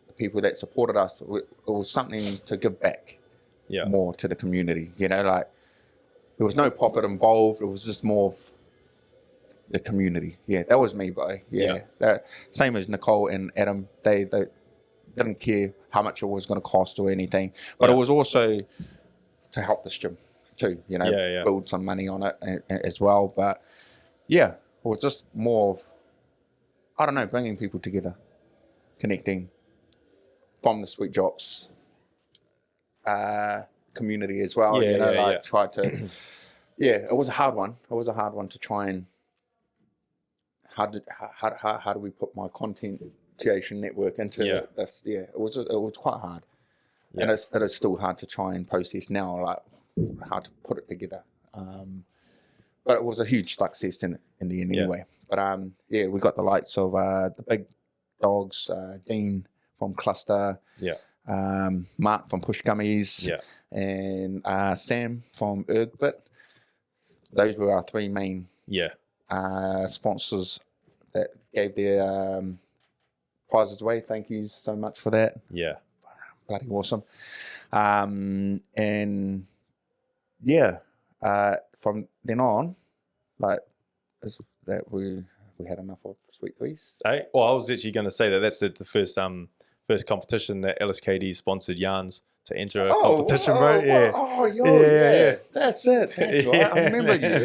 the people that supported us. It was something to give back more to the community. Like there was no profit involved. It was just more of The community. Yeah, that was me, bro. Yeah. Same as Nicole and Adam. They didn't care how much it was going to cost or anything. But it was also to help this gym too, build some money on it as well. But yeah, it was just more of, I don't know, bringing people together, connecting from the Sweet Drops community as well. Tried to, it was a hard one. It was a hard one to try and, how do we put my content creation network into this? Yeah, it was quite hard. Yeah. And it is still hard to try and process now, like how to put it together. But it was a huge success in the end anyway. But we got the likes of the big dogs, Dean from Cluster, Mark from Push Gummies, and Sam from Ergbit. Those were our three main sponsors that gave their prizes away. Thank you so much for that. Yeah. Bloody awesome. From then on, like, is that we had enough of Sweet Threes. Hey, well, I was actually going to say that's the first competition that LSKD sponsored Yarns to enter a competition, bro. Yeah. That's it. That's right. I remember you.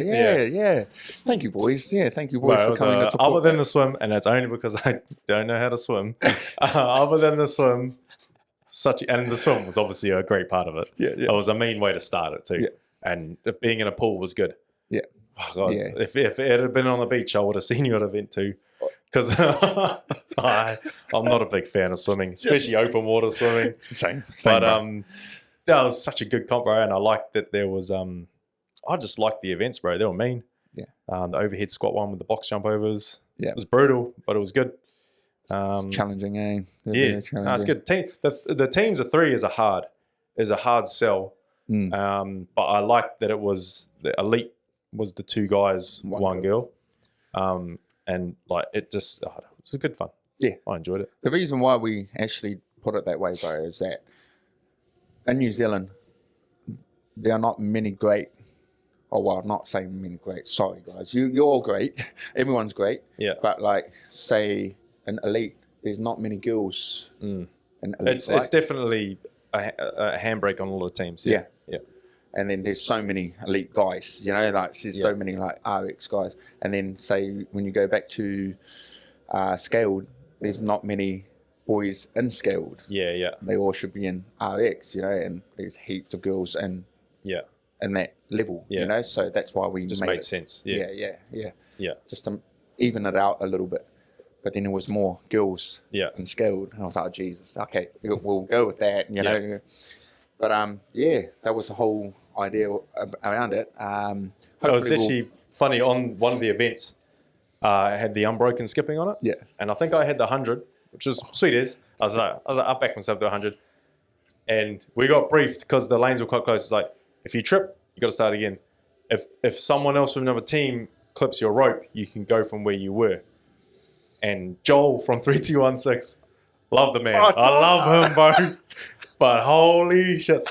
Yeah. Thank you, boys. Yeah, thank you, boys, for coming to support. Other than the swim, and it's only because I don't know how to swim. Other than the swim, and the swim was obviously a great part of it. Yeah. It was a mean way to start it too. Yeah. And being in a pool was good. Yeah. Oh God. Yeah. If it had been on the beach, I would have seen you at event too. Because I'm not a big fan of swimming, especially open water swimming. Same. But that was such a good comp, bro. And I liked that there was I just liked the events, bro. They were mean. Yeah. The overhead squat one with the box jump overs. Yeah. It was brutal, but it was good. It's challenging, eh? Challenging. No, it's good. The teams of three is a hard sell. But I liked that it was the elite was the two guys, one girl. And like it just, it was good fun. Yeah. I enjoyed it. The reason why we actually put it that way, bro, is that in New Zealand, there are not many great, not saying many great, sorry guys, you're all great, everyone's great. Yeah. But like, say, an elite, there's not many girls in elite. It's definitely a handbrake on all the teams. Yeah. And then there's so many elite guys, like there's so many like RX guys. And then say when you go back to scaled, there's not many boys in scaled. Yeah. They all should be in RX, and there's heaps of girls in that level, So that's why we just made sense. Yeah. Just to even it out a little bit. But then there was more girls in scaled. And I was like, oh, Jesus, okay, we'll go with that, Yeah. But that was the whole idea around it. It was actually funny on one of the events. I had the unbroken skipping on it. Yeah. And I think I had the 100, which is sweet as. I was like, I backed myself to 100. And we got briefed because the lanes were quite close. It's like, if you trip, you got to start again. If someone else from another team clips your rope, you can go from where you were. And Joel from 3216, love the man. I love him, bro. But holy shit,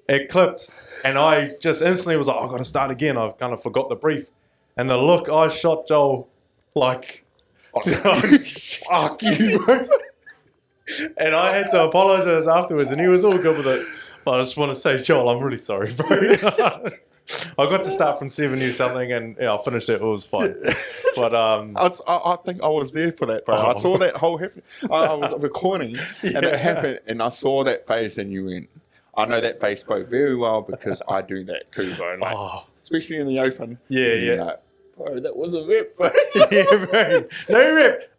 it clipped. And I just instantly was like, I've got to start again. I kind of forgot the brief. And the look I shot Joel, like, fuck you, bro. And I had to apologize afterwards, and he was all good with it. But I just want to say, Joel, I'm really sorry, bro. I got to start from 70 or something, and I finished it. It was fine. But I think I was there for that, bro. I saw that whole happen. I was recording, and it happened, and I saw that face, and you went, I know that face, bro, very well because I do that too, bro. Like, especially in the open. Yeah. Like, bro, that was a rip, bro. Yeah, bro. No rip.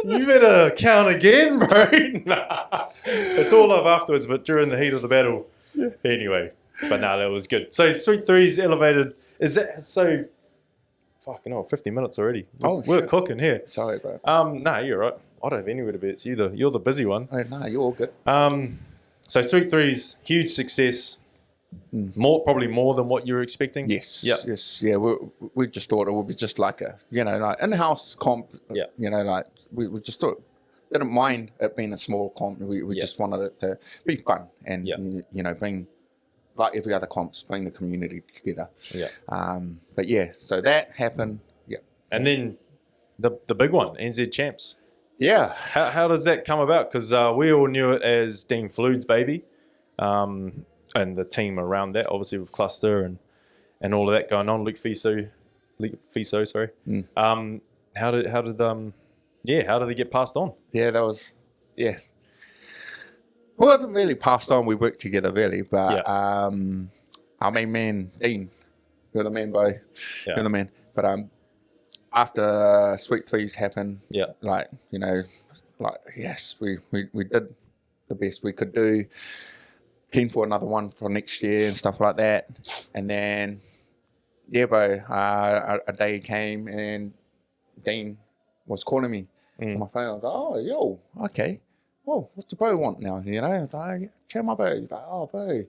You better count again, bro. Nah. It's all up afterwards, but during the heat of the battle. Yeah. Anyway, but no, that was good. So Sweet Threes elevated. Is that so? Fucking 50 minutes already. We're cooking here. Sorry, bro. No, you're right. I don't have anywhere to be. It's you're the busy one. Oh, no, you're all good. So Sweet Threes, huge success. Probably more than what you were expecting. Yes. Yeah. We just thought it would be just like a like in-house comp. Yeah. Like we just thought. Didn't mind it being a small comp. We just wanted it to be fun and being like every other comps, bring the community together. Yeah. But yeah, so that happened. Yeah. And then the big one, NZ Champs. Yeah. How does that come about? Because we all knew it as Dean Flood's baby, and the team around that, obviously with Cluster and all of that going on. Luke Fiso, sorry. How did they get passed on? Yeah, that was, yeah. Well, it wasn't really passed on. We worked together, really. But, our main man, Dean, you're the man, bro. Yeah. You're the man. But after Sweet Threes happened, like, you know, like, yes, we did the best we could do. Keen for another one for next year and stuff like that. And then, yeah, bro, a day came and Dean was calling me on my phone. I was like, oh, yo, okay. Well, what's the bro want now? You know, I was like, check my bro. He's like, oh, bro.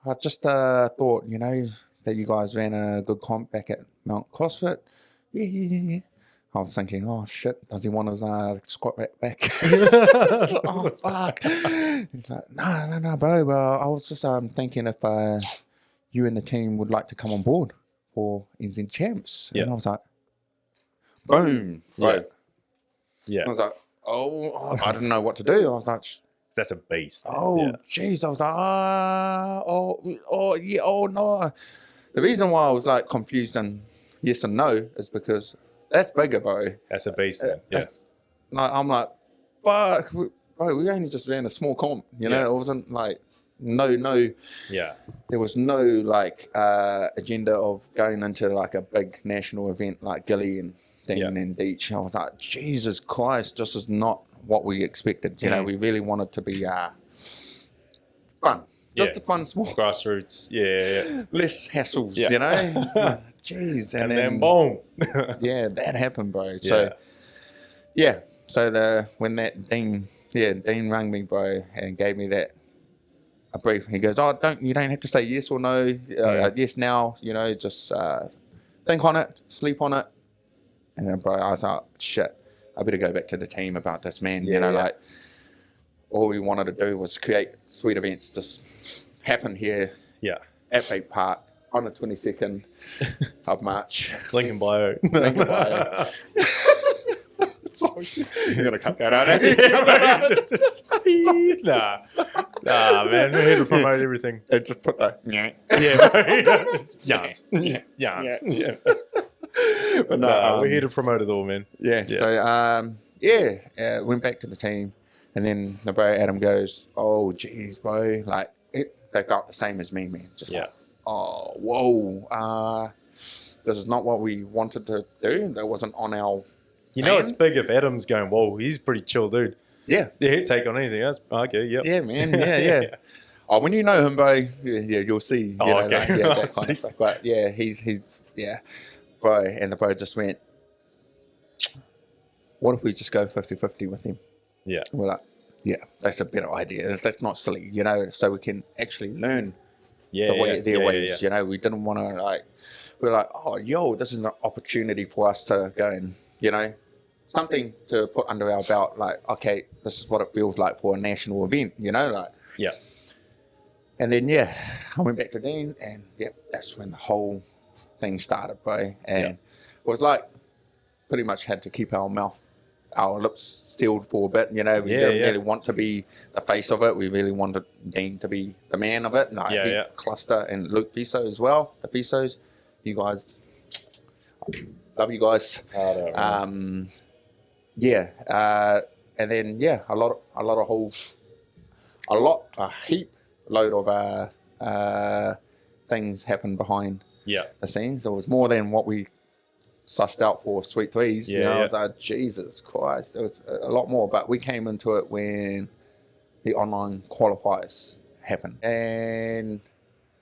I just thought, you know, that you guys ran a good comp back at Mount CrossFit. Yeah. I was thinking, oh, shit, does he want his squat rack back? Oh, fuck. He's like, no, bro. Well, I was just thinking if you and the team would like to come on board for NZ Champs. And I was like, boom, bro. Yeah. I was like, oh, I didn't know what to do. I was like, that's a beast. Man. Oh, jeez. I was like, no. The reason why I was like confused and yes and no is because that's bigger, bro. That's a beast, man. Yeah. Like, I'm like, fuck, bro, we only just ran a small comp, you know? It wasn't like, no. Yeah. There was no like agenda of going into like a big national event like Gilly and Dean and Deech. I was like, Jesus Christ, this is not what we expected. You know, we really wanted to be fun. Just a fun, small. Grassroots. Yeah. Less hassles, you know? Jeez. And then boom. Yeah, that happened, bro. So, yeah. So when that Dean rang me, bro, and gave me a brief. He goes, oh, you don't have to say yes or no. Yes now, you know, just think on it, sleep on it. And then, bro, I was like, shit, I better go back to the team about this, man. You know, like, all we wanted to do was create sweet events, just happen here at Bake Park on the 22nd of March. Lincoln bio. Lincoln bio. You're going to cut that out, Nah, man, we're here to promote everything. And just put that. Yarns. Yeah. But no, we're here to promote it all, man. So, went back to the team. And then the bro Adam goes, oh, geez, bro. Like, they felt the same as me, man. Just like, oh, whoa. This is not what we wanted to do. That wasn't on our You know it's big if Adam's going, whoa, he's a pretty chill dude. Yeah. Yeah, he'd take on anything else. Okay, yep. Yeah, man. Yeah. Oh, when you know him, bro, you'll see. You know, okay. Like, that kind of stuff. But yeah, he's bro. And the bro just went, what if we just go 50-50 with him? Yeah. We're like, yeah, that's a better idea. That's not silly, you know, so we can actually learn their ways. You know, we didn't want to we're like, oh, yo, this is an opportunity for us to go and, you know, something to put under our belt. Like, okay, this is what it feels like for a national event, you know, like. Yeah. And then, I went back to Dean and, that's when the whole thing started, bro. And it was like pretty much had to keep our lips sealed for a bit, you know. We didn't really want to be the face of it. We really wanted Dean to be the man of it. And Cluster and Luke Fiso as well. The Fisos, you guys, love you guys. And then a heap load of things happened behind the scenes. It was more than what we sussed out for Sweet Threes, you know. I was like, Jesus Christ, it was a lot more. But we came into it when the online qualifiers happened, and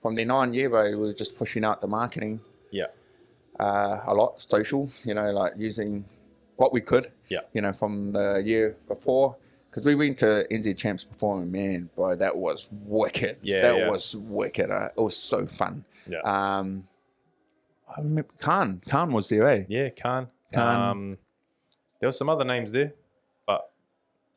from then on, bro, we were just pushing out the marketing, a lot social, you know, like using what we could, you know, from the year before, because we went to NZ Champs before, and man, boy, that was wicked. That was wicked. It was so fun. I remember Khan was there, eh? Yeah, Khan. There were some other names there, but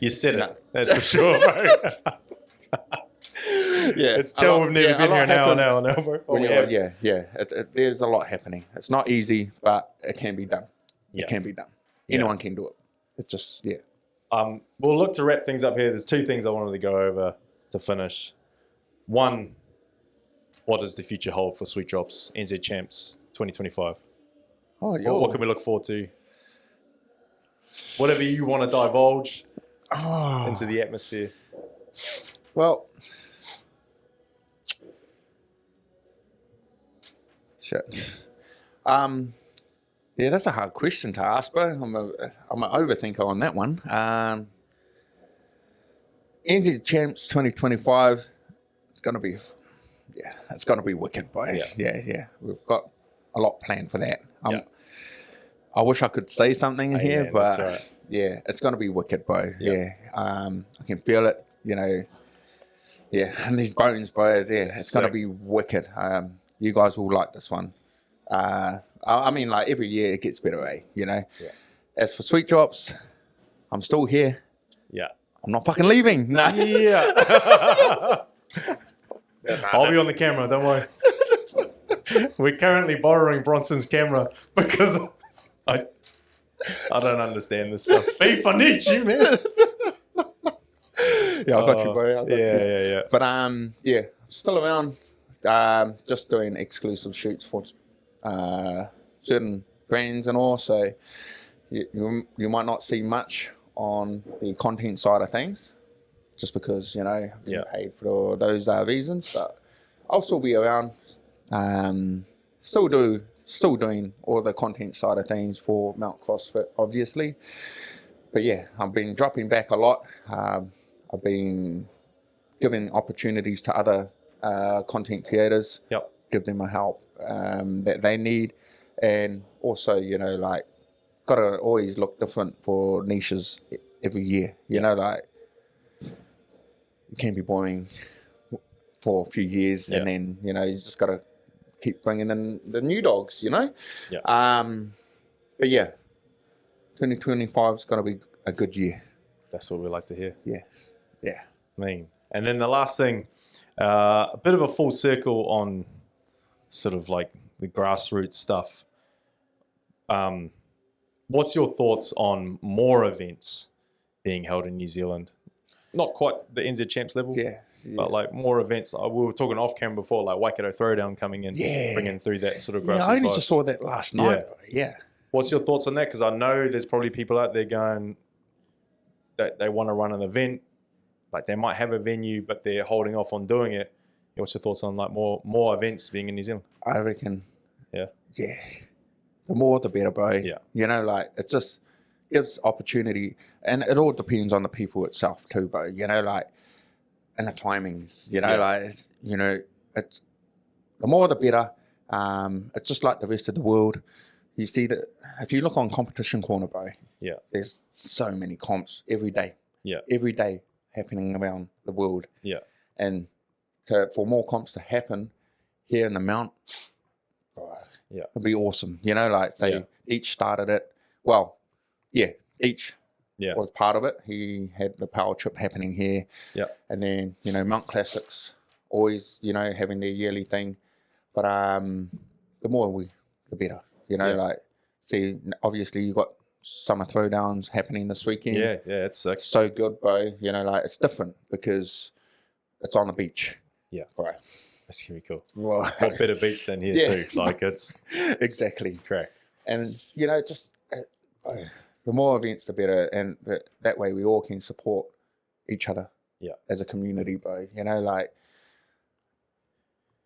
You said No. it. That's for sure, bro. Yeah, It's tell we've never been here an hour now, bro. When there's a lot happening. It's not easy, but it can be done. Yeah. It can be done. Yeah. Anyone can do it. It's just, We'll look to wrap things up here. There's two things I wanted to go over to finish. One, what does the future hold for Sweet Drops NZ Champs 2025? Oh, yeah. What can we look forward to? Whatever you want to divulge into the atmosphere. Well, shit. Yeah, that's a hard question to ask, bro. I'm an overthinker on that one. NZ Champs 2025. It's gonna be wicked, boy. Yeah. We've got a lot planned for that. I wish I could say something in here, but right. yeah, it's gonna be wicked, bro. Yeah. I can feel it. Yeah, and these bones, bro. Yeah, it's gonna be wicked. You guys will like this one. I mean, like every year it gets better, Yeah. As for Sweet Drops, I'm still here. Yeah. I'm not fucking leaving. No. Yeah. I'll be on the camera, don't worry. We're currently borrowing Bronson's camera because I don't understand this stuff. Beef, I need you, man. Yeah, I got you, bro. I got you. Yeah. But still around. Just doing exclusive shoots for certain brands and all. So you might not see much on the content side of things, just because I've been paid for those reasons. But I'll still be around. Still doing all the content side of things for Mount CrossFit, obviously. But yeah, I've been dropping back a lot. I've been giving opportunities to other content creators. Yep. Give them a help that they need, and also gotta always look different for niches every year. You can't be boring for a few years, and then you just gotta keep bringing in the new dogs. But yeah, 2025 is gonna be a good year. That's what we like to hear. Yes. Yeah. Mean. And then the last thing, a bit of a full circle on sort of like the grassroots stuff. What's your thoughts on more events being held in New Zealand? Not quite the NZ Champs level, but like more events. We were talking off camera before, like Waikato Throwdown coming in, bringing through that sort of grassroots. Yeah, I only just saw that last night. Yeah. What's your thoughts on that? Because I know there's probably people out there going that they want to run an event, like they might have a venue, but they're holding off on doing it. What's your thoughts on like more events being in New Zealand? I reckon. Yeah. The more, the better, bro. Yeah. It just gives opportunity, and it all depends on the people itself too, bro. And the timings. It's the more, the better. It's just like the rest of the world. You see that if you look on Competition Corner, bro. Yeah. There's so many comps every day. Yeah. Every day happening around the world. Yeah. And for more comps to happen here in the Mount, it'd be awesome. Each started it. Well, each was part of it. He had the power trip happening here. Yeah. And then, Mount Classics always, having their yearly thing. But the more the better. See, obviously you got summer throwdowns happening this weekend. Yeah, it's sick. So good, bro. It's different because it's on the beach. Yeah. Right. That's going to be cool. Right. What better beach than here too? Like it's... Exactly. It's correct. And, just the more events, the better. And that way we all can support each other as a community, bro.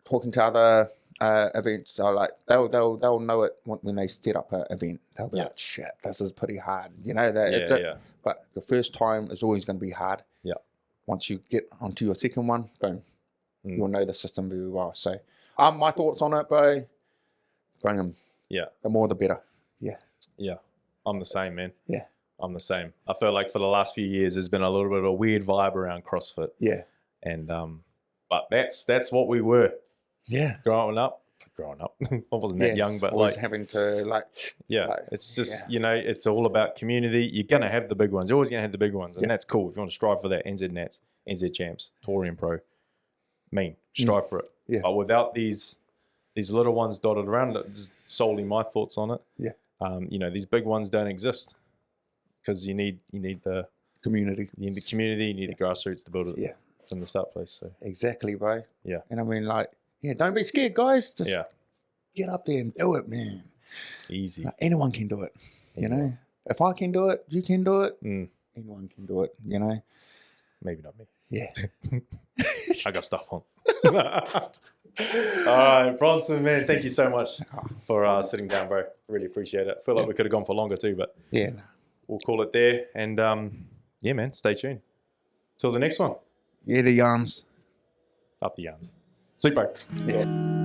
Talking to other events, they'll know it when they set up an event. They'll be like, shit, this is pretty hard. But the first time is always going to be hard. Yeah. Once you get onto your second one, boom, you'll know the system very well. So, my thoughts on it, bro, bring them. Yeah. The more, the better. Yeah. Yeah. I'm the same, man. Yeah. I'm the same. I feel like for the last few years, there's been a little bit of a weird vibe around CrossFit. Yeah. And, but that's what we were. Yeah. Growing up. growing up. I wasn't that young, but always like having to it's just it's all about community. You're gonna have the big ones. You're always gonna have the big ones, and that's cool. If you want to strive for that, NZ Nats, NZ Champs, Torian Pro, strive for it. Yeah. But without these little ones dotted around, just solely my thoughts on it. Yeah. These big ones don't exist because you need the community. You need the community. You need the grassroots to build it from the start place. So exactly, bro. Yeah. And I mean, like, don't be scared, guys. Just get up there and do it, man. Easy. Like, anyone can do it. You know, if I can do it, you can do it. Anyone can do it. You know. Maybe not me. Yeah. I got stuff on. All right, Bronson, man, thank you so much for sitting down, bro. Really appreciate it. I feel like we could have gone for longer too, but we'll call it there. And man, stay tuned. Till the next one. Yeah, the yarns. Up the yarns. Sweet, bro. Yeah.